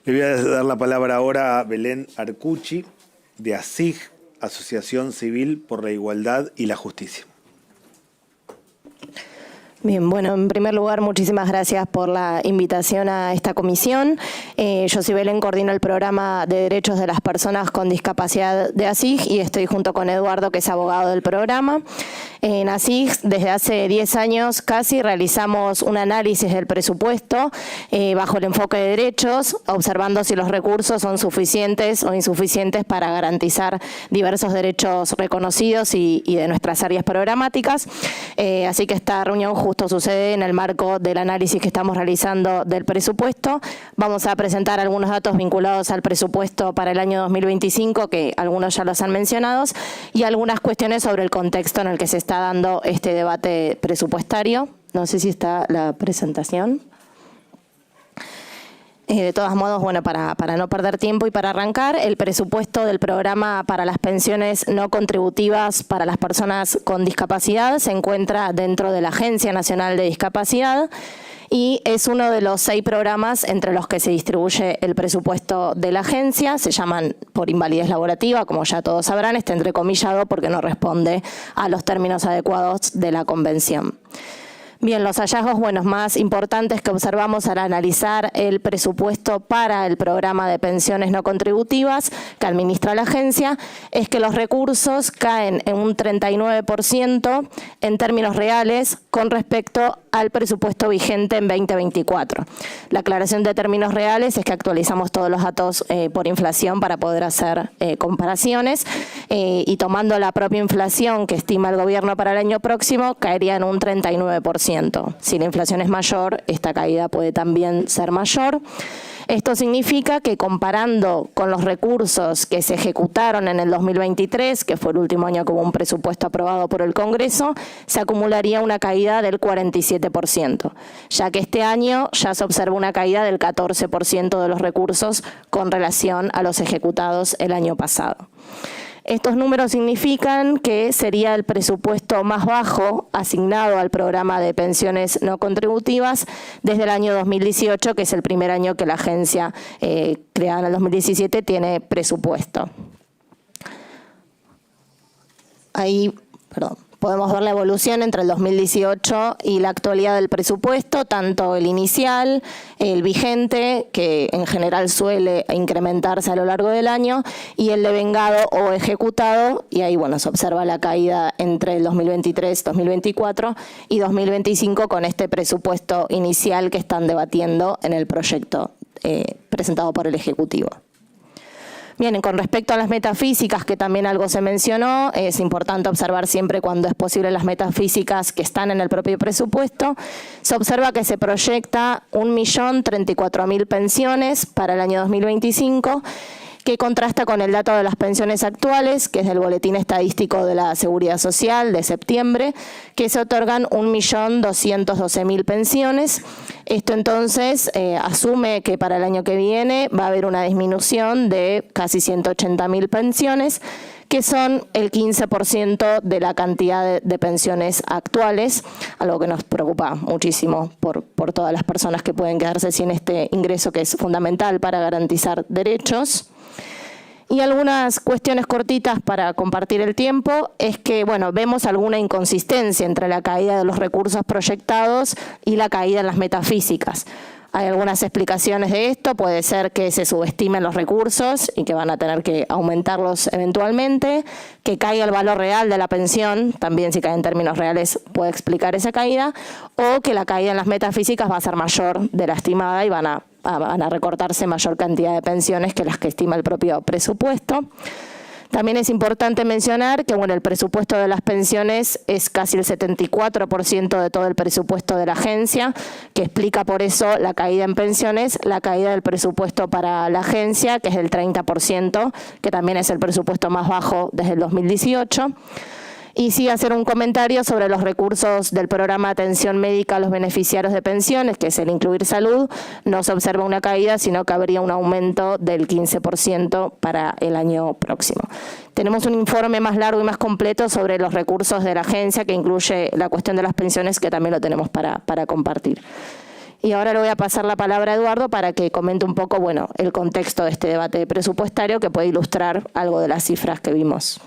Le voy a dar la palabra ahora a Belén Arcucci, de ASIG, Asociación Civil por la Igualdad y la Justicia. Bien, bueno, en primer lugar, muchísimas gracias por la invitación a esta comisión. Yo soy Belén, coordino el programa de derechos de las personas con discapacidad de ASIG y estoy junto con Eduardo, que es abogado del programa. En ASIG, desde hace 10 años casi, realizamos un análisis del presupuesto bajo el enfoque de derechos, observando si los recursos son suficientes o insuficientes para garantizar diversos derechos reconocidos y de nuestras áreas programáticas. Así que esta reunión justo sucede en el marco del análisis que estamos realizando del presupuesto. Vamos a presentar algunos datos vinculados al presupuesto para el año 2025, que algunos ya los han mencionado, y algunas cuestiones sobre el contexto en el que se está dando este debate presupuestario. No sé si está la presentación. De todos modos, bueno, para no perder tiempo y para arrancar, el presupuesto del programa para las pensiones no contributivas para las personas con discapacidad se encuentra dentro de la Agencia Nacional de Discapacidad y es uno de los 6 programas entre los que se distribuye el presupuesto de la agencia. Se llaman por invalidez laborativa, como ya todos sabrán, está entrecomillado porque no responde a los términos adecuados de la convención. Bien, los hallazgos más importantes que observamos al analizar el presupuesto para el programa de pensiones no contributivas que administra la agencia es que los recursos caen en un 39% en términos reales con respecto al presupuesto vigente en 2024. La aclaración de términos reales es que actualizamos todos los datos por inflación para poder hacer comparaciones y tomando la propia inflación que estima el gobierno para el año próximo caería en un 39%. Si la inflación es mayor, esta caída puede también ser mayor. Esto significa que comparando con los recursos que se ejecutaron en el 2023, que fue el último año que hubo un presupuesto aprobado por el Congreso, se acumularía una caída del 47%, ya que este año ya se observa una caída del 14% de los recursos con relación a los ejecutados el año pasado. Estos números significan que sería el presupuesto más bajo asignado al programa de pensiones no contributivas desde el año 2018, que es el primer año que la agencia, creada en el 2017, tiene presupuesto. Ahí, podemos ver la evolución entre el 2018 y la actualidad del presupuesto, tanto el inicial, el vigente, que en general suele incrementarse a lo largo del año, y el devengado o ejecutado, y ahí se observa la caída entre el 2023, 2024 y 2025 con este presupuesto inicial que están debatiendo en el proyecto presentado por el Ejecutivo. Bien, con respecto a las metafísicas, que también algo se mencionó, es importante observar siempre cuando es posible las metafísicas que están en el propio presupuesto. Se observa que se proyecta 1.034.000 pensiones para el año 2025, que contrasta con el dato de las pensiones actuales, que es del Boletín Estadístico de la Seguridad Social de septiembre, que se otorgan 1.212.000 pensiones. Esto entonces asume que para el año que viene va a haber una disminución de casi 180.000 pensiones, que son el 15% de la cantidad de pensiones actuales, algo que nos preocupa muchísimo por todas las personas que pueden quedarse sin este ingreso que es fundamental para garantizar derechos. Y algunas cuestiones cortitas para compartir el tiempo es que, vemos alguna inconsistencia entre la caída de los recursos proyectados y la caída en las metafísicas. Hay algunas explicaciones de esto, puede ser que se subestimen los recursos y que van a tener que aumentarlos eventualmente, que caiga el valor real de la pensión, también si cae en términos reales puede explicar esa caída, o que la caída en las metafísicas va a ser mayor de la estimada y van a recortarse mayor cantidad de pensiones que las que estima el propio presupuesto. También es importante mencionar que el presupuesto de las pensiones es casi el 74% de todo el presupuesto de la agencia, que explica por eso la caída en pensiones, la caída del presupuesto para la agencia, que es del 30%, que también es el presupuesto más bajo desde el 2018. Y sí hacer un comentario sobre los recursos del programa de atención médica a los beneficiarios de pensiones, que es el incluir salud. No se observa una caída, sino que habría un aumento del 15% para el año próximo. Tenemos un informe más largo y más completo sobre los recursos de la agencia, que incluye la cuestión de las pensiones, que también lo tenemos para compartir. Y ahora le voy a pasar la palabra a Eduardo para que comente un poco, bueno, el contexto de este debate presupuestario que puede ilustrar algo de las cifras que vimos.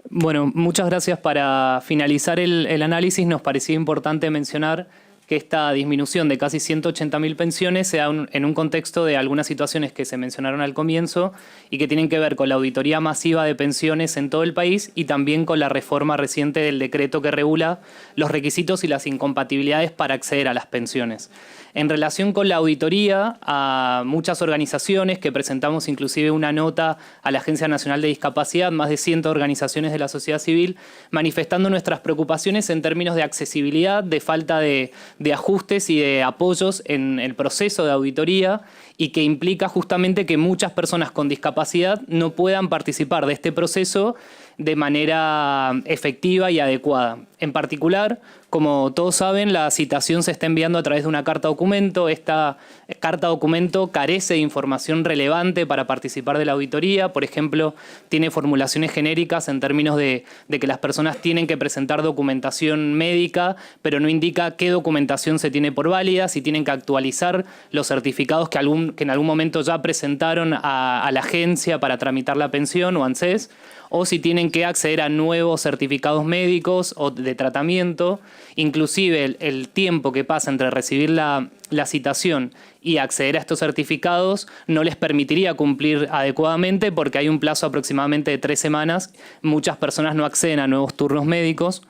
Bueno, muchas gracias. Para finalizar el análisis, nos parecía importante mencionar que esta disminución de casi 180.000 pensiones se da en un contexto de algunas situaciones que se mencionaron al comienzo y que tienen que ver con la auditoría masiva de pensiones en todo el país y también con la reforma reciente del decreto que regula los requisitos y las incompatibilidades para acceder a las pensiones. En relación con la auditoría, a muchas organizaciones que presentamos inclusive una nota a la Agencia Nacional de Discapacidad, más de 100 organizaciones de la sociedad civil, manifestando nuestras preocupaciones en términos de accesibilidad, de falta de ajustes y de apoyos en el proceso de auditoría y que implica justamente que muchas personas con discapacidad no puedan participar de este proceso de manera efectiva y adecuada. En particular, como todos saben, la citación se está enviando a través de una carta documento. Esta carta documento carece de información relevante para participar de la auditoría. Por ejemplo, tiene formulaciones genéricas en términos de que las personas tienen que presentar documentación médica, pero no indica qué documentación se tiene por válida, si tienen que actualizar los certificados que en algún momento ya presentaron a la agencia para tramitar la pensión o ANSES, o si tienen que acceder a nuevos certificados médicos o de tratamiento. Inclusive el tiempo que pasa entre recibir la citación y acceder a estos certificados no les permitiría cumplir adecuadamente porque hay un plazo aproximadamente de 3 semanas. Muchas personas no acceden a nuevos turnos médicos.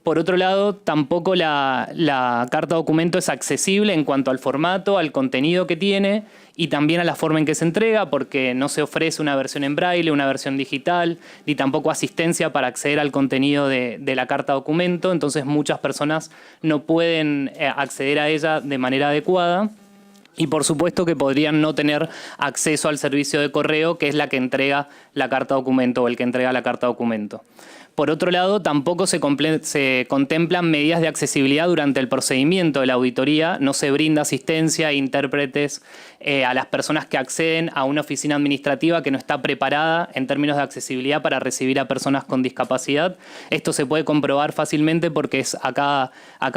Por otro lado, tampoco la carta documento es accesible en cuanto al formato, al contenido que tiene y también a la forma en que se entrega, porque no se ofrece una versión en braille, una versión digital, ni tampoco asistencia para acceder al contenido de la carta documento. Entonces muchas personas no pueden acceder a ella de manera adecuada. Y por supuesto que podrían no tener acceso al servicio de correo, que es la que entrega la carta documento o el que entrega la carta documento. Por otro lado, tampoco se contemplan medidas de accesibilidad durante el procedimiento de la auditoría. No se brinda asistencia e intérpretes a las personas que acceden a una oficina administrativa que no está preparada en términos de accesibilidad para recibir a personas con discapacidad. Esto se puede comprobar fácilmente porque es acá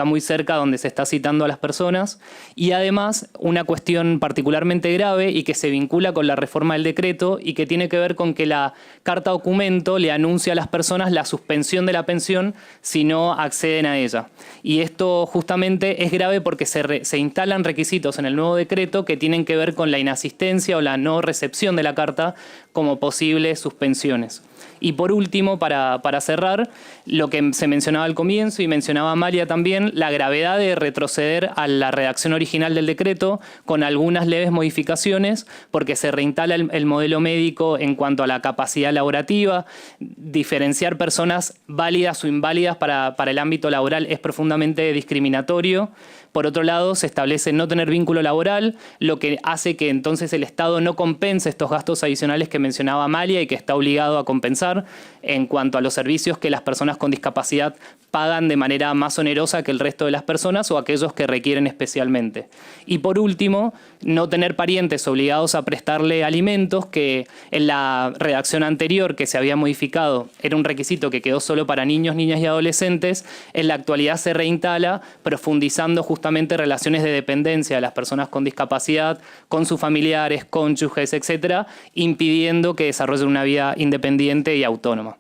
muy cerca donde se está citando a las personas. Y además, una cuestión particularmente grave y que se vincula con la reforma del decreto y que tiene que ver con que la carta documento le anuncia a las personas la suspensión de la pensión si no acceden a ella. Y esto justamente es grave porque se instalan requisitos en el nuevo decreto que tienen que ver con la inasistencia o la no recepción de la carta como posibles suspensiones. Y por último, para cerrar, lo que se mencionaba al comienzo y mencionaba Amalia también, la gravedad de retroceder a la redacción original del decreto con algunas leves modificaciones, porque se reinstala el modelo médico en cuanto a la capacidad laborativa. Diferenciar personas válidas o inválidas para el ámbito laboral es profundamente discriminatorio. Por otro lado, se establece no tener vínculo laboral, lo que hace que entonces el Estado no compense estos gastos adicionales que mencionaba Amalia y que está obligado a compensar en cuanto a los servicios que las personas con discapacidad pagan de manera más onerosa que el resto de las personas o aquellos que requieren especialmente. Y por último, no tener parientes obligados a prestarle alimentos, que en la redacción anterior que se había modificado era un requisito que quedó solo para niños, niñas y adolescentes. En la actualidad se reinstala profundizando justamente relaciones de dependencia de las personas con discapacidad, con sus familiares, cónyuges, etcétera, impidiendo que desarrollen una vida independiente y autónoma.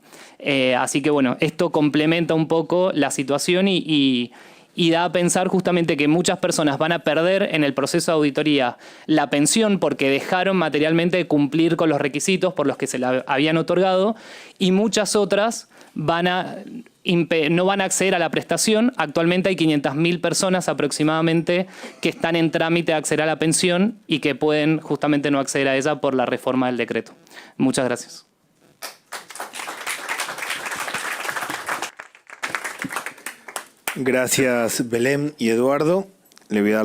Así que bueno, esto complementa un poco la situación y da a pensar justamente que muchas personas van a perder en el proceso de auditoría la pensión porque dejaron materialmente de cumplir con los requisitos por los que se la habían otorgado y muchas otras no van a acceder a la prestación. Actualmente hay 500.000 personas aproximadamente que están en trámite de acceder a la pensión y que pueden justamente no acceder a ella por la reforma del decreto. Muchas gracias. Gracias, Belén y Eduardo. Le voy a dar la